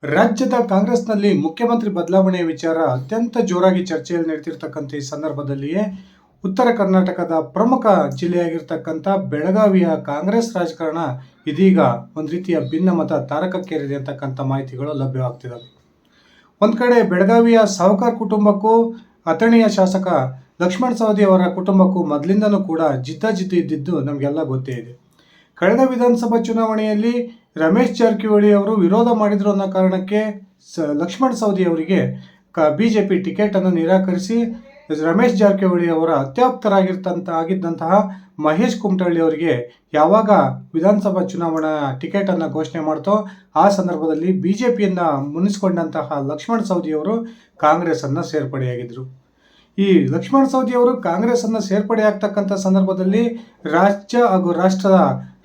ರಾಜ್ಯದ ಕಾಂಗ್ರೆಸ್ನಲ್ಲಿ ಮುಖ್ಯಮಂತ್ರಿ ಬದಲಾವಣೆ ವಿಚಾರ ಅತ್ಯಂತ ಜೋರಾಗಿ ಚರ್ಚೆಯಲ್ಲಿ ನಡೀತಿರ್ತಕ್ಕಂಥ ಈ ಸಂದರ್ಭದಲ್ಲಿಯೇ ಉತ್ತರ ಕರ್ನಾಟಕದ ಪ್ರಮುಖ ಜಿಲ್ಲೆಯಾಗಿರ್ತಕ್ಕಂಥ ಬೆಳಗಾವಿಯ ಕಾಂಗ್ರೆಸ್ ರಾಜಕಾರಣ ಇದೀಗ ಒಂದು ರೀತಿಯ ಭಿನ್ನಮತ ತಾರಕಕ್ಕೇರಿದೆ ಅಂತಕ್ಕಂಥ ಮಾಹಿತಿಗಳು ಲಭ್ಯವಾಗ್ತಿದ್ದಾವೆ. ಒಂದು ಕಡೆ ಬೆಳಗಾವಿಯ ಸಾಹುಕಾರ್ ಕುಟುಂಬಕ್ಕೂ ಅಥಣಿಯ ಶಾಸಕ ಲಕ್ಷ್ಮಣ ಸವದಿ ಅವರ ಕುಟುಂಬಕ್ಕೂ ಮೊದಲಿಂದನೂ ಕೂಡ ಜಿದ್ದಾಜಿದ್ದಿ ಇದ್ದಿದ್ದು ನಮಗೆಲ್ಲ ಗೊತ್ತೇ ಇದೆ. ಕಳೆದ ವಿಧಾನಸಭಾ ಚುನಾವಣೆಯಲ್ಲಿ ರಮೇಶ್ ಜಾರಕಿಹೊಳಿ ಅವರು ವಿರೋಧ ಮಾಡಿದ್ರು ಅನ್ನೋ ಕಾರಣಕ್ಕೆ ಲಕ್ಷ್ಮಣ ಸವದಿ ಅವರಿಗೆ ಬಿಜೆಪಿ ಟಿಕೆಟನ್ನು ನಿರಾಕರಿಸಿ ರಮೇಶ್ ಜಾರಕಿಹೊಳಿ ಅವರ ಆಗಿದ್ದಂತಹ ಮಹೇಶ್ ಕುಮಟಳ್ಳಿ ಅವರಿಗೆ ಯಾವಾಗ ವಿಧಾನಸಭಾ ಚುನಾವಣಾ ಟಿಕೆಟನ್ನು ಘೋಷಣೆ ಮಾಡ್ತೋ ಆ ಸಂದರ್ಭದಲ್ಲಿ ಬಿಜೆಪಿಯನ್ನು ಮುನಿಸಿಕೊಂಡಂತಹ ಲಕ್ಷ್ಮಣ ಸವದಿ ಅವರು ಕಾಂಗ್ರೆಸ್ಸನ್ನು ಸೇರ್ಪಡೆಯಾಗಿದ್ದರು. ಈ ಲಕ್ಷ್ಮಣ ಸವದಿ ಅವರು ಕಾಂಗ್ರೆಸ್ಸನ್ನು ಸೇರ್ಪಡೆ ಆಗ್ತಕ್ಕಂಥ ಸಂದರ್ಭದಲ್ಲಿ ರಾಜ್ಯ ಹಾಗೂ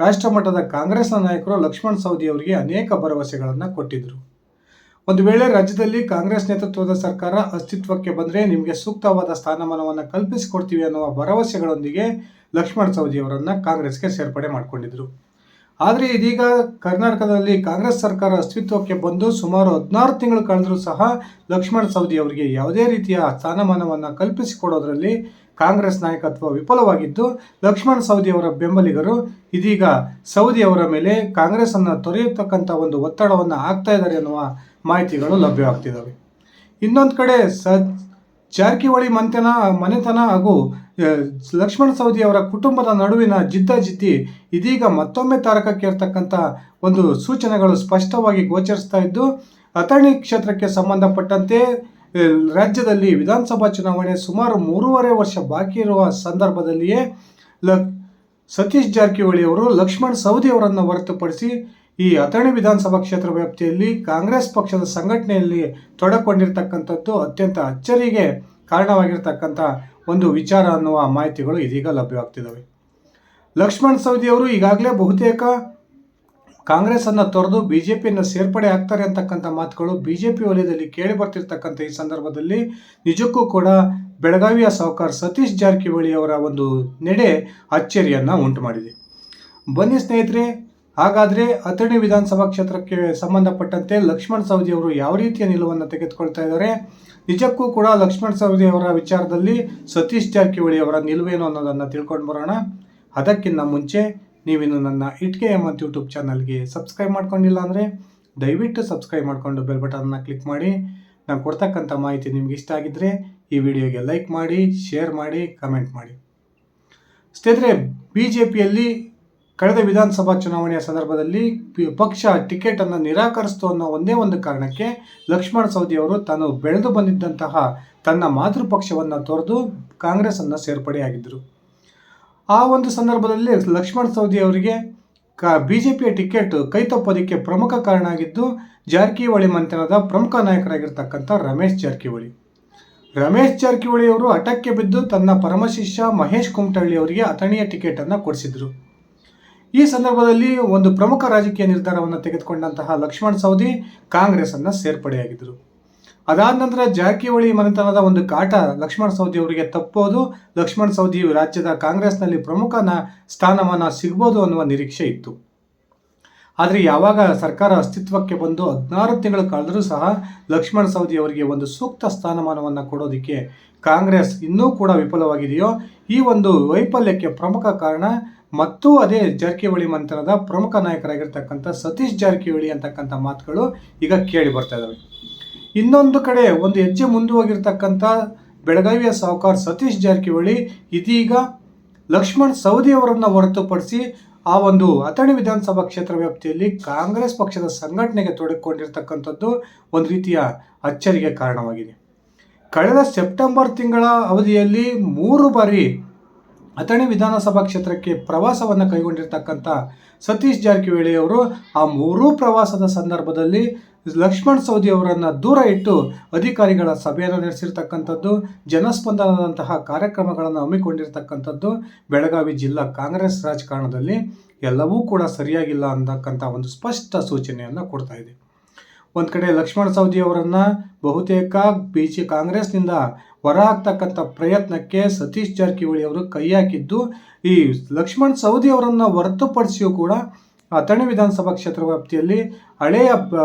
ರಾಷ್ಟ್ರ ಮಟ್ಟದ ಕಾಂಗ್ರೆಸ್ನ ನಾಯಕರು ಲಕ್ಷ್ಮಣ ಸವದಿ ಅವರಿಗೆ ಅನೇಕ ಭರವಸೆಗಳನ್ನು ಕೊಟ್ಟಿದ್ದರು. ಒಂದು ವೇಳೆ ರಾಜ್ಯದಲ್ಲಿ ಕಾಂಗ್ರೆಸ್ ನೇತೃತ್ವದ ಸರ್ಕಾರ ಅಸ್ತಿತ್ವಕ್ಕೆ ಬಂದರೆ ನಿಮಗೆ ಸೂಕ್ತವಾದ ಸ್ಥಾನಮಾನವನ್ನು ಕಲ್ಪಿಸಿಕೊಡ್ತೀವಿ ಅನ್ನುವ ಭರವಸೆಗಳೊಂದಿಗೆ ಲಕ್ಷ್ಮಣ ಸವದಿ ಅವರನ್ನು ಕಾಂಗ್ರೆಸ್ಗೆ ಸೇರ್ಪಡೆ ಮಾಡಿಕೊಂಡಿದ್ರು. ಆದರೆ ಇದೀಗ ಕರ್ನಾಟಕದಲ್ಲಿ ಕಾಂಗ್ರೆಸ್ ಸರ್ಕಾರ ಅಸ್ತಿತ್ವಕ್ಕೆ ಬಂದು ಸುಮಾರು 16 ತಿಂಗಳು ಕಳೆದರೂ ಸಹ ಲಕ್ಷ್ಮಣ ಸವದಿ ಅವರಿಗೆ ಯಾವುದೇ ರೀತಿಯ ಸ್ಥಾನಮಾನವನ್ನು ಕಲ್ಪಿಸಿಕೊಡೋದ್ರಲ್ಲಿ ಕಾಂಗ್ರೆಸ್ ನಾಯಕತ್ವ ವಿಫಲವಾಗಿದ್ದು, ಲಕ್ಷ್ಮಣ ಸವದಿ ಅವರ ಬೆಂಬಲಿಗರು ಇದೀಗ ಸವದಿ ಅವರ ಮೇಲೆ ಕಾಂಗ್ರೆಸ್ಸನ್ನು ತೊರೆಯತಕ್ಕಂಥ ಒಂದು ಒತ್ತಡವನ್ನು ಹಾಕ್ತಾ ಇದ್ದಾರೆ ಎನ್ನುವ ಮಾಹಿತಿಗಳು ಲಭ್ಯವಾಗ್ತಿದ್ದಾವೆ. ಇನ್ನೊಂದು ಕಡೆ ಜಾರಕಿಹೊಳಿ ಮನೆತನ ಹಾಗೂ ಲಕ್ಷ್ಮಣ ಸವದಿ ಅವರ ಕುಟುಂಬದ ನಡುವಿನ ಜಿದ್ದಾಜಿದ್ದಿ ಇದೀಗ ಮತ್ತೊಮ್ಮೆ ತಾರಕಕ್ಕೇರ್ತಕ್ಕಂಥ ಒಂದು ಸೂಚನೆಗಳು ಸ್ಪಷ್ಟವಾಗಿ ಗೋಚರಿಸ್ತಾ ಇದ್ದು, ಅಥಣಿ ಕ್ಷೇತ್ರಕ್ಕೆ ಸಂಬಂಧಪಟ್ಟಂತೆ ರಾಜ್ಯದಲ್ಲಿ ವಿಧಾನಸಭಾ ಚುನಾವಣೆ ಸುಮಾರು 3.5 ವರ್ಷ ಬಾಕಿ ಇರುವ ಸಂದರ್ಭದಲ್ಲಿಯೇ ಸತೀಶ್ ಜಾರಕಿಹೊಳಿ ಅವರು ಲಕ್ಷ್ಮಣ ಸವದಿ ಅವರನ್ನು ಹೊರತುಪಡಿಸಿ ಈ ಅಥಣಿ ವಿಧಾನಸಭಾ ಕ್ಷೇತ್ರ ವ್ಯಾಪ್ತಿಯಲ್ಲಿ ಕಾಂಗ್ರೆಸ್ ಪಕ್ಷದ ಸಂಘಟನೆಯಲ್ಲಿ ತೊಡಕೊಂಡಿರ್ತಕ್ಕಂಥದ್ದು ಅತ್ಯಂತ ಅಚ್ಚರಿಗೆ ಕಾರಣವಾಗಿರ್ತಕ್ಕಂಥ ಒಂದು ವಿಚಾರ ಅನ್ನುವ ಮಾಹಿತಿಗಳು ಇದೀಗ ಲಭ್ಯವಾಗ್ತಿದ್ದಾವೆ. ಲಕ್ಷ್ಮಣ ಸವದಿ ಅವರು ಈಗಾಗಲೇ ಬಹುತೇಕ ಕಾಂಗ್ರೆಸ್ಸನ್ನು ತೊರೆದು ಬಿಜೆಪಿಯನ್ನು ಸೇರ್ಪಡೆ ಆಗ್ತಾರೆ ಅಂತಕ್ಕಂಥ ಮಾತುಗಳು ಬಿಜೆಪಿ ವಲಯದಲ್ಲಿ ಕೇಳಿ ಬರ್ತಿರ್ತಕ್ಕಂಥ ಈ ಸಂದರ್ಭದಲ್ಲಿ ನಿಜಕ್ಕೂ ಕೂಡ ಬೆಳಗಾವಿಯ ಸಾಹುಕಾರ ಸತೀಶ್ ಜಾರಕಿಹೊಳಿ ಅವರ ಒಂದು ನಡೆ ಅಚ್ಚರಿಯನ್ನು ಉಂಟು ಮಾಡಿದೆ. ಬನ್ನಿ ಸ್ನೇಹಿತರೆ, ಹಾಗಾದರೆ ಅಥಣಿ ವಿಧಾನಸಭಾ ಕ್ಷೇತ್ರಕ್ಕೆ ಸಂಬಂಧಪಟ್ಟಂತೆ ಲಕ್ಷ್ಮಣ ಸವದಿ ಅವರು ಯಾವ ರೀತಿಯ ನಿಲುವನ್ನು ತೆಗೆದುಕೊಳ್ತಾ ಇದ್ದಾರೆ, ನಿಜಕ್ಕೂ ಕೂಡ ಲಕ್ಷ್ಮಣ ಸವದಿ ಅವರ ವಿಚಾರದಲ್ಲಿ ಸತೀಶ್ ಜಾರಕಿಹೊಳಿ ಅವರ ನಿಲುವೇನು ಅನ್ನೋದನ್ನು ತಿಳ್ಕೊಂಡು ಬರೋಣ. ಅದಕ್ಕಿಂತ ಮುಂಚೆ ನೀವಿನ್ನು ನನ್ನ ಇಟ್ಕೆ ಮತ್ತು ಯೂಟ್ಯೂಬ್ ಚಾನಲ್ಗೆ ಸಬ್ಸ್ಕ್ರೈಬ್ ಮಾಡ್ಕೊಂಡಿಲ್ಲ ಅಂದರೆ ದಯವಿಟ್ಟು ಸಬ್ಸ್ಕ್ರೈಬ್ ಮಾಡಿಕೊಂಡು ಬೆಲ್ ಬಟನ್ನ ಕ್ಲಿಕ್ ಮಾಡಿ. ನಾನು ಕೊಡ್ತಕ್ಕಂಥ ಮಾಹಿತಿ ನಿಮ್ಗೆ ಇಷ್ಟ ಆಗಿದ್ದರೆ ಈ ವಿಡಿಯೋಗೆ ಲೈಕ್ ಮಾಡಿ, ಶೇರ್ ಮಾಡಿ, ಕಮೆಂಟ್ ಮಾಡಿ. ಸ್ನೇಹಿತರೆ, ಬಿಜೆಪಿಯಲ್ಲಿ ಕಳೆದ ವಿಧಾನಸಭಾ ಚುನಾವಣೆಯ ಸಂದರ್ಭದಲ್ಲಿ ಪಕ್ಷ ಟಿಕೆಟನ್ನು ನಿರಾಕರಿಸ್ತು ಅನ್ನೋ ಒಂದೇ ಒಂದು ಕಾರಣಕ್ಕೆ ಲಕ್ಷ್ಮಣ ಸವದಿ ಅವರು ತಾನು ಬೆಳೆದು ಬಂದಿದ್ದಂತಹ ತನ್ನ ಮಾತೃ ಪಕ್ಷವನ್ನು ತೊರೆದು ಕಾಂಗ್ರೆಸ್ಸನ್ನು ಸೇರ್ಪಡೆಯಾಗಿದ್ದರು. ಆ ಒಂದು ಸಂದರ್ಭದಲ್ಲಿ ಲಕ್ಷ್ಮಣ ಸವದಿ ಅವರಿಗೆ ಬಿಜೆಪಿಯ ಟಿಕೆಟ್ ಕೈತಪ್ಪೋದಕ್ಕೆ ಪ್ರಮುಖ ಕಾರಣ ಆಗಿದ್ದು ಜಾರಕಿಹೊಳಿ ಮಂಥನದ ಪ್ರಮುಖ ನಾಯಕರಾಗಿರ್ತಕ್ಕಂಥ ರಮೇಶ್ ಜಾರಕಿಹೊಳಿ ಅವರು ಹಠಕ್ಕೆ ಬಿದ್ದು ತನ್ನ ಪರಮಶಿಷ್ಯ ಮಹೇಶ್ ಕುಮಟಳ್ಳಿ ಅವರಿಗೆ ಅಥಣಿಯ ಟಿಕೆಟನ್ನು ಕೊಡಿಸಿದರು. ಈ ಸಂದರ್ಭದಲ್ಲಿ ಒಂದು ಪ್ರಮುಖ ರಾಜಕೀಯ ನಿರ್ಧಾರವನ್ನು ತೆಗೆದುಕೊಂಡಂತಹ ಲಕ್ಷ್ಮಣ ಸವದಿ ಕಾಂಗ್ರೆಸ್ಸನ್ನು ಸೇರ್ಪಡೆಯಾಗಿದ್ದರು. ಅದಾದ ನಂತರ ಜಾರಕಿಹೊಳಿ ಮನೆತನದ ಒಂದು ಕಾಟ ಲಕ್ಷ್ಮಣ ಸವದಿ ಅವರಿಗೆ ತಪ್ಪೋದು, ಲಕ್ಷ್ಮಣ ಸವದಿ ರಾಜ್ಯದ ಕಾಂಗ್ರೆಸ್ನಲ್ಲಿ ಪ್ರಮುಖ ಸ್ಥಾನಮಾನ ಸಿಗ್ಬೋದು ಅನ್ನುವ ನಿರೀಕ್ಷೆ ಇತ್ತು. ಆದರೆ ಯಾವಾಗ ಸರ್ಕಾರ ಅಸ್ತಿತ್ವಕ್ಕೆ ಬಂದು 16 ತಿಂಗಳು ಕಳೆದರೂ ಸಹ ಲಕ್ಷ್ಮಣ ಸವದಿ ಅವರಿಗೆ ಒಂದು ಸೂಕ್ತ ಸ್ಥಾನಮಾನವನ್ನು ಕೊಡೋದಕ್ಕೆ ಕಾಂಗ್ರೆಸ್ ಇನ್ನೂ ಕೂಡ ವಿಫಲವಾಗಿದೆಯೋ, ಈ ಒಂದು ವೈಫಲ್ಯಕ್ಕೆ ಪ್ರಮುಖ ಕಾರಣ ಮತ್ತು ಅದೇ ಜಾರಕಿಹೊಳಿ ಮಂಥನದ ಪ್ರಮುಖ ನಾಯಕರಾಗಿರ್ತಕ್ಕಂಥ ಸತೀಶ್ ಜಾರಕಿಹೊಳಿ ಅಂತಕ್ಕಂಥ ಮಾತುಗಳು ಈಗ ಕೇಳಿ ಬರ್ತಾ ಇದ್ದಾವೆ. ಇನ್ನೊಂದು ಕಡೆ ಒಂದು ಹೆಜ್ಜೆ ಮುಂದುವರಿರ್ತಕ್ಕಂಥ ಬೆಳಗಾವಿಯ ಸಾಹುಕಾರ ಸತೀಶ್ ಜಾರಕಿಹೊಳಿ ಇದೀಗ ಲಕ್ಷ್ಮಣ ಸವದಿ ಅವರನ್ನು ಹೊರತುಪಡಿಸಿ ಆ ಒಂದು ಅಥಣಿ ವಿಧಾನಸಭಾ ಕ್ಷೇತ್ರ ವ್ಯಾಪ್ತಿಯಲ್ಲಿ ಕಾಂಗ್ರೆಸ್ ಪಕ್ಷದ ಸಂಘಟನೆಗೆ ತೊಡಗಿಕೊಂಡಿರ್ತಕ್ಕಂಥದ್ದು ಒಂದು ರೀತಿಯ ಅಚ್ಚರಿಗೆ ಕಾರಣವಾಗಿದೆ. ಕಳೆದ ಸೆಪ್ಟೆಂಬರ್ ತಿಂಗಳ ಅವಧಿಯಲ್ಲಿ 3 ಬಾರಿ ಅಥಣಿ ವಿಧಾನಸಭಾ ಕ್ಷೇತ್ರಕ್ಕೆ ಪ್ರವಾಸವನ್ನು ಕೈಗೊಂಡಿರ್ತಕ್ಕಂಥ ಸತೀಶ್ ಜಾರಕಿಹೊಳಿ ಅವರು ಆ 3 ಪ್ರವಾಸದ ಸಂದರ್ಭದಲ್ಲಿ ಲಕ್ಷ್ಮಣ ಸವದಿ ಅವರನ್ನು ದೂರ ಇಟ್ಟು ಅಧಿಕಾರಿಗಳ ಸಭೆಯನ್ನು ನಡೆಸಿರ್ತಕ್ಕಂಥದ್ದು, ಜನಸ್ಪಂದನದಂತಹ ಕಾರ್ಯಕ್ರಮಗಳನ್ನು ಹಮ್ಮಿಕೊಂಡಿರ್ತಕ್ಕಂಥದ್ದು ಬೆಳಗಾವಿ ಜಿಲ್ಲಾ ಕಾಂಗ್ರೆಸ್ ರಾಜಕಾರಣದಲ್ಲಿ ಎಲ್ಲವೂ ಕೂಡ ಸರಿಯಾಗಿಲ್ಲ ಅಂತಕ್ಕಂಥ ಒಂದು ಸ್ಪಷ್ಟ ಸೂಚನೆಯನ್ನು ಕೊಡ್ತಾ ಇದೆ. ಒಂದು ಕಡೆ ಲಕ್ಷ್ಮಣ ಸವದಿ ಅವರನ್ನು ಬಹುತೇಕ ಕಾಂಗ್ರೆಸ್ನಿಂದ ಹೊರ ಹಾಕ್ತಕ್ಕಂಥ ಪ್ರಯತ್ನಕ್ಕೆ ಸತೀಶ್ ಜಾರಕಿಹೊಳಿ ಅವರು ಕೈ ಹಾಕಿದ್ದು, ಈ ಲಕ್ಷ್ಮಣ ಸವದಿ ಅವರನ್ನು ಹೊರತುಪಡಿಸಿಯೂ ಕೂಡ ಅಥಣಿ ವಿಧಾನಸಭಾ ಕ್ಷೇತ್ರ ವ್ಯಾಪ್ತಿಯಲ್ಲಿ ಹಳೆಯ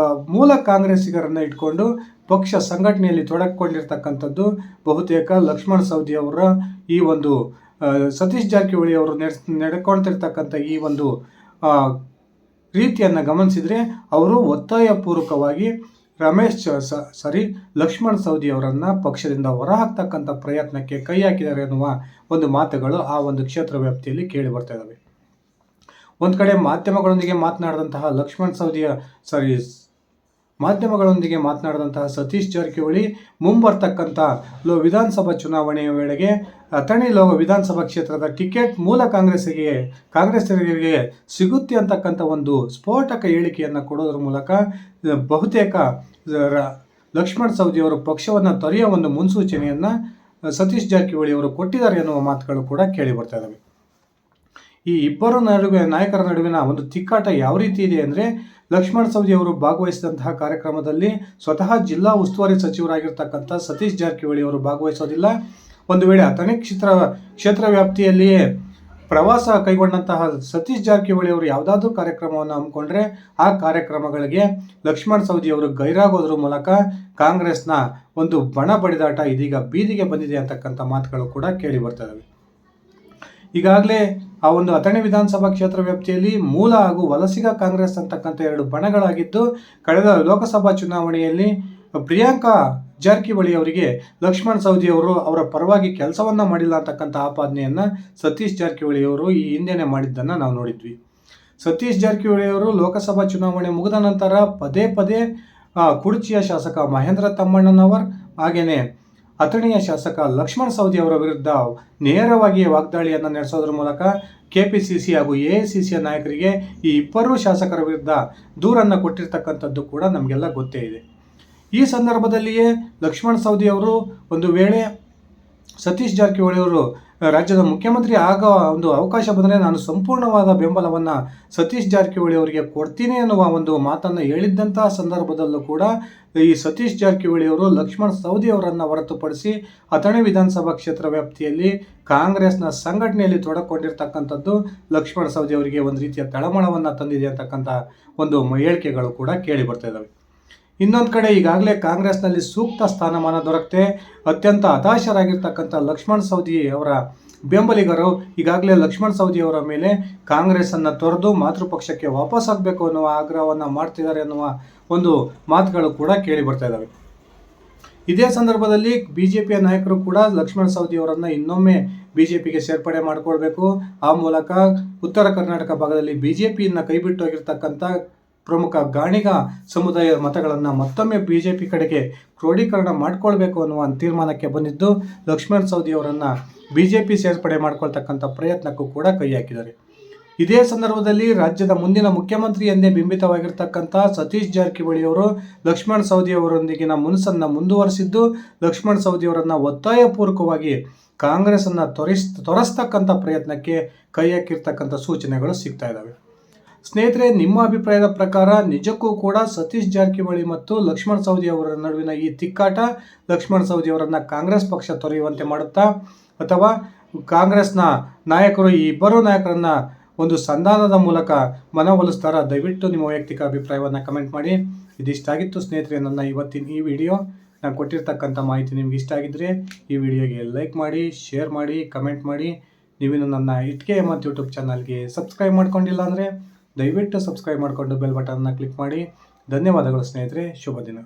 ಮೂಲ ಕಾಂಗ್ರೆಸ್ಸಿಗರನ್ನು ಇಟ್ಕೊಂಡು ಪಕ್ಷ ಸಂಘಟನೆಯಲ್ಲಿ ತೊಡಗಿಕೊಂಡಿರ್ತಕ್ಕಂಥದ್ದು ಬಹುತೇಕ ಲಕ್ಷ್ಮಣ ಸವದಿ ಅವರ ಈ ಒಂದು ಸತೀಶ್ ಜಾರಕಿಹೊಳಿ ಅವರು ನಡ್ಕೊಳ್ತಿರ್ತಕ್ಕಂಥ ಈ ಒಂದು ರೀತಿಯನ್ನು ಗಮನಿಸಿದರೆ ಅವರು ಒತ್ತಾಯಪೂರ್ವಕವಾಗಿ ಲಕ್ಷ್ಮಣ ಸವದಿ ಅವರನ್ನು ಪಕ್ಷದಿಂದ ಹೊರಹಾಕ್ತಕ್ಕಂಥ ಪ್ರಯತ್ನಕ್ಕೆ ಕೈ ಹಾಕಿದ್ದಾರೆ ಎನ್ನುವ ಒಂದು ಮಾತುಗಳು ಆ ಒಂದು ಕ್ಷೇತ್ರ ವ್ಯಾಪ್ತಿಯಲ್ಲಿ ಕೇಳಿ ಬರ್ತಾ ಇದ್ದಾವೆ. ಒಂದು ಕಡೆ ಮಾಧ್ಯಮಗಳೊಂದಿಗೆ ಮಾತನಾಡಿದಂತಹ ಸತೀಶ್ ಜಾರಕಿಹೊಳಿ ಮುಂಬರ್ತಕ್ಕಂಥ ವಿಧಾನಸಭಾ ಚುನಾವಣೆಯ ವೇಳೆಗೆ ಅಥಣಿ ವಿಧಾನಸಭಾ ಕ್ಷೇತ್ರದ ಟಿಕೆಟ್ ಮೂಲ ಕಾಂಗ್ರೆಸ್ಸಿಗರಿಗೆ ಸಿಗುತ್ತೆ ಅಂತಕ್ಕಂಥ ಒಂದು ಸ್ಫೋಟಕ ಹೇಳಿಕೆಯನ್ನು ಕೊಡೋದ್ರ ಮೂಲಕ ಬಹುತೇಕ ಲಕ್ಷ್ಮಣ ಸವದಿ ಅವರು ಪಕ್ಷವನ್ನು ತೊರೆಯುವ ಒಂದು ಮುನ್ಸೂಚನೆಯನ್ನು ಸತೀಶ್ ಜಾರಕಿಹೊಳಿ ಅವರು ಕೊಟ್ಟಿದ್ದಾರೆ ಎನ್ನುವ ಮಾತುಗಳು ಕೂಡ ಕೇಳಿ ಬರ್ತಾ ಇದ್ದಾವೆ. ಈ ಇಬ್ಬರು ನಾಯಕರ ನಡುವಿನ ಒಂದು ತಿಕ್ಕಾಟ ಯಾವ ರೀತಿ ಇದೆ ಅಂದರೆ, ಲಕ್ಷ್ಮಣ ಸವದಿ ಅವರು ಭಾಗವಹಿಸಿದಂತಹ ಕಾರ್ಯಕ್ರಮದಲ್ಲಿ ಸ್ವತಃ ಜಿಲ್ಲಾ ಉಸ್ತುವಾರಿ ಸಚಿವರಾಗಿರ್ತಕ್ಕಂಥ ಸತೀಶ್ ಜಾರಕಿಹೊಳಿ ಅವರು ಭಾಗವಹಿಸೋದಿಲ್ಲ. ಒಂದು ವೇಳೆ ಅಥಣಿ ಕ್ಷೇತ್ರ ವ್ಯಾಪ್ತಿಯಲ್ಲಿಯೇ ಪ್ರವಾಸ ಕೈಗೊಂಡಂತಹ ಸತೀಶ್ ಜಾರಕಿಹೊಳಿ ಅವರು ಯಾವುದಾದ್ರೂ ಕಾರ್ಯಕ್ರಮವನ್ನು ಹಮ್ಮಿಕೊಂಡ್ರೆ ಆ ಕಾರ್ಯಕ್ರಮಗಳಿಗೆ ಲಕ್ಷ್ಮಣ ಸವದಿ ಅವರು ಗೈರಾಗೋದ್ರ ಮೂಲಕ ಕಾಂಗ್ರೆಸ್ನ ಒಂದು ಬಣ ಬಡಿದಾಟ ಇದೀಗ ಬೀದಿಗೆ ಬಂದಿದೆ ಅಂತಕ್ಕಂಥ ಮಾತುಗಳು ಕೂಡ ಕೇಳಿ ಬರ್ತಾ ಇದ್ದಾವೆ. ಈಗಾಗಲೇ ಆ ಒಂದು ಅಥಣಿ ವಿಧಾನಸಭಾ ಕ್ಷೇತ್ರ ವ್ಯಾಪ್ತಿಯಲ್ಲಿ ಮೂಲ ಹಾಗೂ ವಲಸಿಗ ಕಾಂಗ್ರೆಸ್ ಅಂತಕ್ಕಂಥ ಎರಡು ಬಣಗಳಾಗಿದ್ದು, ಕಳೆದ ಲೋಕಸಭಾ ಚುನಾವಣೆಯಲ್ಲಿ ಪ್ರಿಯಾಂಕಾ ಜಾರಕಿಹೊಳಿ ಅವರಿಗೆ ಲಕ್ಷ್ಮಣ ಸವದಿ ಅವರು ಅವರ ಪರವಾಗಿ ಕೆಲಸವನ್ನ ಮಾಡಿಲ್ಲ ಅಂತಕ್ಕಂಥ ಆಪಾದನೆಯನ್ನು ಸತೀಶ್ ಜಾರಕಿಹೊಳಿ ಅವರು ಈ ಹಿಂದೆನೆ ಮಾಡಿದ್ದನ್ನು ನಾವು ನೋಡಿದ್ವಿ. ಸತೀಶ್ ಜಾರಕಿಹೊಳಿ ಅವರು ಲೋಕಸಭಾ ಚುನಾವಣೆ ಮುಗಿದ ನಂತರ ಪದೇ ಪದೇ ಕುಡ್ಚಿಯ ಶಾಸಕ ಮಹೇಂದ್ರ ತಮ್ಮಣ್ಣನವರ್ ಹಾಗೇನೆ ಅಥಣಿಯ ಶಾಸಕ ಲಕ್ಷ್ಮಣ ಸವದಿ ಅವರ ವಿರುದ್ಧ ನೇರವಾಗಿ ವಾಗ್ದಾಳಿಯನ್ನು ನಡೆಸೋದ್ರ ಮೂಲಕ ಕೆಪಿಸಿಸಿ ಹಾಗೂ ಎಐಸಿಸಿಯ ನಾಯಕರಿಗೆ ಈ ಇಬ್ಬರೂ ಶಾಸಕರ ವಿರುದ್ಧ ದೂರನ್ನು ಕೊಟ್ಟಿರ್ತಕ್ಕಂಥದ್ದು ಕೂಡ ನಮಗೆಲ್ಲ ಗೊತ್ತೇ ಇದೆ. ಈ ಸಂದರ್ಭದಲ್ಲಿಯೇ ಲಕ್ಷ್ಮಣ ಸವದಿ ಅವರು ಒಂದು ವೇಳೆ ಸತೀಶ್ ಜಾರಕಿಹೊಳಿ ಅವರು ರಾಜ್ಯದ ಮುಖ್ಯಮಂತ್ರಿ ಆಗೋ ಒಂದು ಅವಕಾಶ ಬಂದರೆ ನಾನು ಸಂಪೂರ್ಣವಾದ ಬೆಂಬಲವನ್ನು ಸತೀಶ್ ಜಾರಕಿಹೊಳಿ ಅವರಿಗೆ ಕೊಡ್ತೀನಿ ಅನ್ನುವ ಒಂದು ಮಾತನ್ನು ಹೇಳಿದ್ದಂತಹ ಸಂದರ್ಭದಲ್ಲೂ ಕೂಡ ಈ ಸತೀಶ್ ಜಾರಕಿಹೊಳಿ ಅವರು ಲಕ್ಷ್ಮಣ ಸವದಿ ಅವರನ್ನು ಹೊರತುಪಡಿಸಿ ಅಥಣಿ ವಿಧಾನಸಭಾ ಕ್ಷೇತ್ರ ವ್ಯಾಪ್ತಿಯಲ್ಲಿ ಕಾಂಗ್ರೆಸ್ನ ಸಂಘಟನೆಯಲ್ಲಿ ತೊಡಕೊಂಡಿರ್ತಕ್ಕಂಥದ್ದು ಲಕ್ಷ್ಮಣ ಸವದಿ ಅವರಿಗೆ ಒಂದು ರೀತಿಯ ತಳಮಳವನ್ನು ತಂದಿದೆ ಅಂತಕ್ಕಂಥ ಒಂದು ಹೇಳಿಕೆಗಳು ಕೂಡ ಕೇಳಿ ಬರ್ತಾ ಇದ್ದಾವೆ. ಇನ್ನೊಂದು ಕಡೆ ಈಗಾಗಲೇ ಕಾಂಗ್ರೆಸ್ನಲ್ಲಿ ಸೂಕ್ತ ಸ್ಥಾನಮಾನ ದೊರಕದೆ ಅತ್ಯಂತ ಹತಾಶರಾಗಿರ್ತಕ್ಕಂಥ ಲಕ್ಷ್ಮಣ ಸವದಿ ಅವರ ಬೆಂಬಲಿಗರು ಈಗಾಗಲೇ ಲಕ್ಷ್ಮಣ ಸವದಿ ಅವರ ಮೇಲೆ ಕಾಂಗ್ರೆಸ್ಸನ್ನು ತೊರೆದು ಮಾತೃಪಕ್ಷಕ್ಕೆ ವಾಪಸ್ ಆಗಬೇಕು ಅನ್ನುವ ಆಗ್ರಹವನ್ನು ಮಾಡ್ತಿದ್ದಾರೆ ಅನ್ನುವ ಒಂದು ಮಾತುಗಳು ಕೂಡ ಕೇಳಿ ಬರ್ತಾ ಇದ್ದಾವೆ. ಇದೇ ಸಂದರ್ಭದಲ್ಲಿ ಬಿಜೆಪಿಯ ನಾಯಕರು ಕೂಡ ಲಕ್ಷ್ಮಣ ಸವದಿ ಅವರನ್ನು ಇನ್ನೊಮ್ಮೆ ಬಿಜೆಪಿಗೆ ಸೇರ್ಪಡೆ ಮಾಡಿಕೊಳ್ಬೇಕು, ಆ ಮೂಲಕ ಉತ್ತರ ಕರ್ನಾಟಕ ಭಾಗದಲ್ಲಿ ಬಿಜೆಪಿಯನ್ನು ಕೈಬಿಟ್ಟು ಹೋಗಿರ್ತಕ್ಕಂಥ ಪ್ರಮುಖ ಗಾಣಿಗ ಸಮುದಾಯದ ಮತಗಳನ್ನು ಮತ್ತೊಮ್ಮೆ ಬಿಜೆಪಿ ಕಡೆಗೆ ಕ್ರೋಢೀಕರಣ ಮಾಡಿಕೊಳ್ಬೇಕು ಅನ್ನುವ ತೀರ್ಮಾನಕ್ಕೆ ಬಂದಿದ್ದು ಲಕ್ಷ್ಮಣ ಸವದಿ ಅವರನ್ನು ಬಿಜೆಪಿ ಸೇರ್ಪಡೆ ಮಾಡಿಕೊಳ್ತಕ್ಕಂಥ ಪ್ರಯತ್ನಕ್ಕೂ ಕೂಡ ಕೈ ಹಾಕಿದ್ದಾರೆ. ಇದೇ ಸಂದರ್ಭದಲ್ಲಿ ರಾಜ್ಯದ ಮುಂದಿನ ಮುಖ್ಯಮಂತ್ರಿ ಎಂದೇ ಬಿಂಬಿತವಾಗಿರ್ತಕ್ಕಂಥ ಸತೀಶ್ ಜಾರಕಿಹೊಳಿ ಅವರು ಲಕ್ಷ್ಮಣ ಸವದಿ ಅವರೊಂದಿಗಿನ ಮುನಸನ್ನು ಮುಂದುವರಿಸಿದ್ದು ಲಕ್ಷ್ಮಣ ಸವದಿ ಅವರನ್ನು ಒತ್ತಾಯಪೂರ್ವಕವಾಗಿ ಕಾಂಗ್ರೆಸ್ಸನ್ನು ತೊರೆಸ್ತಕ್ಕಂಥ ಪ್ರಯತ್ನಕ್ಕೆ ಕೈ ಹಾಕಿರ್ತಕ್ಕಂಥ ಸೂಚನೆಗಳು ಸಿಗ್ತಾ ಇದ್ದಾವೆ. ಸ್ನೇಹಿತರೆ, ನಿಮ್ಮ ಅಭಿಪ್ರಾಯದ ಪ್ರಕಾರ ನಿಜಕ್ಕೂ ಕೂಡ ಸತೀಶ್ ಜಾರಕಿಹೊಳಿ ಮತ್ತು ಲಕ್ಷ್ಮಣ ಸವದಿ ಅವರ ನಡುವಿನ ಈ ತಿಕ್ಕಾಟ ಲಕ್ಷ್ಮಣ ಸವದಿ ಅವರನ್ನು ಕಾಂಗ್ರೆಸ್ ಪಕ್ಷ ತೊರೆಯುವಂತೆ ಮಾಡುತ್ತಾ, ಅಥವಾ ಕಾಂಗ್ರೆಸ್ನ ನಾಯಕರು ಈ ಇಬ್ಬರೂ ನಾಯಕರನ್ನ ಒಂದು ಸಂಧಾನದ ಮೂಲಕ ಮನವೊಲಿಸ್ತಾರ? ದಯವಿಟ್ಟು ನಿಮ್ಮ ವೈಯಕ್ತಿಕ ಅಭಿಪ್ರಾಯವನ್ನು ಕಮೆಂಟ್ ಮಾಡಿ. ಇದಿಷ್ಟ ಆಗಿತ್ತು ಸ್ನೇಹಿತರೆ ನನ್ನ ಇವತ್ತಿನ ಈ ವಿಡಿಯೋ. ನಾನು ಕೊಟ್ಟಿರ್ತಕ್ಕಂಥ ಮಾಹಿತಿ ನಿಮ್ಗೆ ಇಷ್ಟ ಆಗಿದ್ದರೆ ಈ ವಿಡಿಯೋಗೆ ಲೈಕ್ ಮಾಡಿ, ಶೇರ್ ಮಾಡಿ, ಕಮೆಂಟ್ ಮಾಡಿ. ನೀವಿನ್ನು ನನ್ನ ಇಟ್ಕೆ ಮತ್ತು ಯೂಟ್ಯೂಬ್ ಚಾನಲ್ಗೆ ಸಬ್ಸ್ಕ್ರೈಬ್ ಮಾಡ್ಕೊಂಡಿಲ್ಲ ಅಂದರೆ ದಯವಿಟ್ಟು ಸಬ್ಸ್ಕ್ರೈಬ್ ಮಾಡಿಕೊಂಡು ಬೆಲ್ ಬಟನ್ನ ಕ್ಲಿಕ್ ಮಾಡಿ. ಧನ್ಯವಾದಗಳು ಸ್ನೇಹಿತರೆ, ಶುಭ ದಿನ.